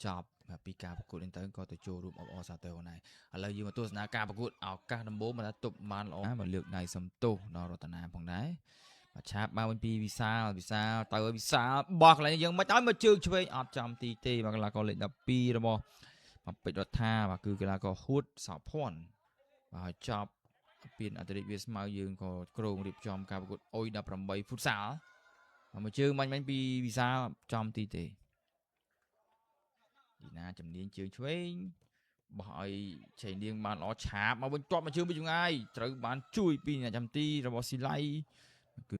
ចប់ពីការប្រកួតនេះទៅក៏ទៅចូលរួមអបអរសាទរផងដែរឥឡូវយើងមកទស្សនាការប្រកួតឱកាសដំបូងមកថាទប់បានល្អមកលើកដៃសំទោសដល់រតនាផងដែរឆាបមកវិញពីវិសាលទៅវិសាលបោះកន្លែងយើងមិនឲ្យមកជើងឆ្វេងអត់ចំទីទេបាទកីឡាករលេខ12របស់ពេជ្ររដ្ឋាបាទគឺកីឡាករហួតសោភ័ណ្ឌបាទហើយចប់ពីអន្តរិកវាស្មៅយើងក៏ក្រុងរៀបចំការប្រកួតអុយ18 futsal មកជើងបាញ់ពីវិសាលចំទីទេឌីណាជំនាញជើងឆ្វេងបោះឲ្យឆេងលៀងបានល្អឆាបមកវិញទាត់មកជើងពីចម្ងាយត្រូវបានជួយពីអ្នកចាំទីរបស់ស៊ីឡៃគឺ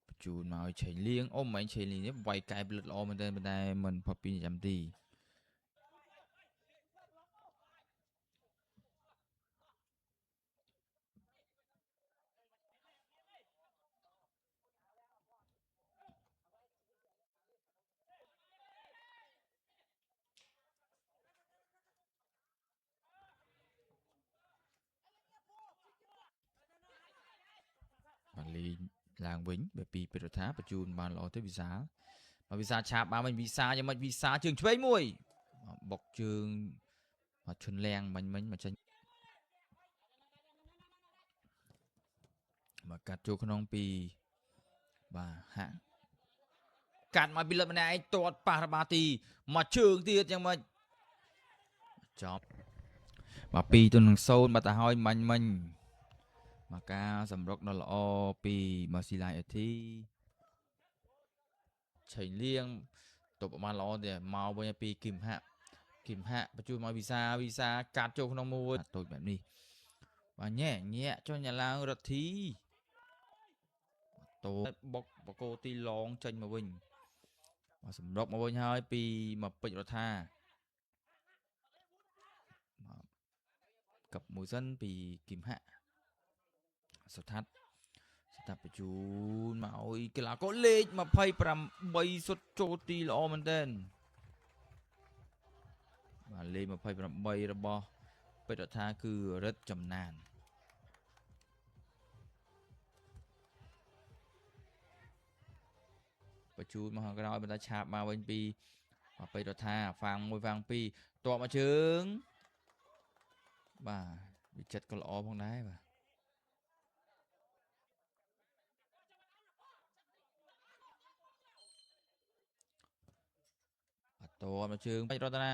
បញ្ជូនមកឲ្យឆេងលៀងអូមិនឆេងលៀងនេះវាយកែផលិតល្អមែនទេប៉ុន្តែមិនផុតពីអ្នកចាំទីបានលេងឡើងវិញពីពេទ្យរដ្ឋាបញ្ជូនបានល្អទៅវិសាលមកវិសាលឆាបបានវិញវិសាលយ៉ាងម៉េចវិសាលជើងឆ្វេងមួយបុកជើងមកឈុនលៀងមិញមកចេញមកកាត់ចូលក្នុងពីបាទហាក់កាត់មកពីលឹកម្នាក់ឯងទាត់ប៉ះរបាទីមកជើងទៀតយ៉ាងម៉េចចប់បាទ2-0បាត់ទៅហើយមិញមកការសម្រុកដ៏ល្អពីម៉ាស៊ីឡៃអេធីឆេងលៀងទប់បានល្អទេមកវិញពីគឹមហាក់បញ្ជូនមកវិសាកាត់ចូលក្នុងមួយតូចបែបនេះបាទញ៉ែចុះញ៉ាឡើងរទ្ធីតូបុកបកោទីឡងចេញមកវិញបាទសម្រុកមកវិញហើយពីមកពេជ្ររដ្ឋាកັບមួយសិនពីគឹមហាក់សុថាត់បញ្ជូនមកឲ្យកីឡាករលេខ28សុទ្ធចូលទីល្អមែនទែនបាទលេខ28របស់ពេទ្យរដ្ឋាគឺរិទ្ធចំណានបញ្ជូនមកខាងក្រោយបន្តឆាបមកវិញពីពេទ្យរដ្ឋាហ្វាំង1ហ្វាំង2តបមកជើងបាទវិចិត្រក៏ល្អផងដែរបាទតបមកជើងពេជ្ររដ្ឋា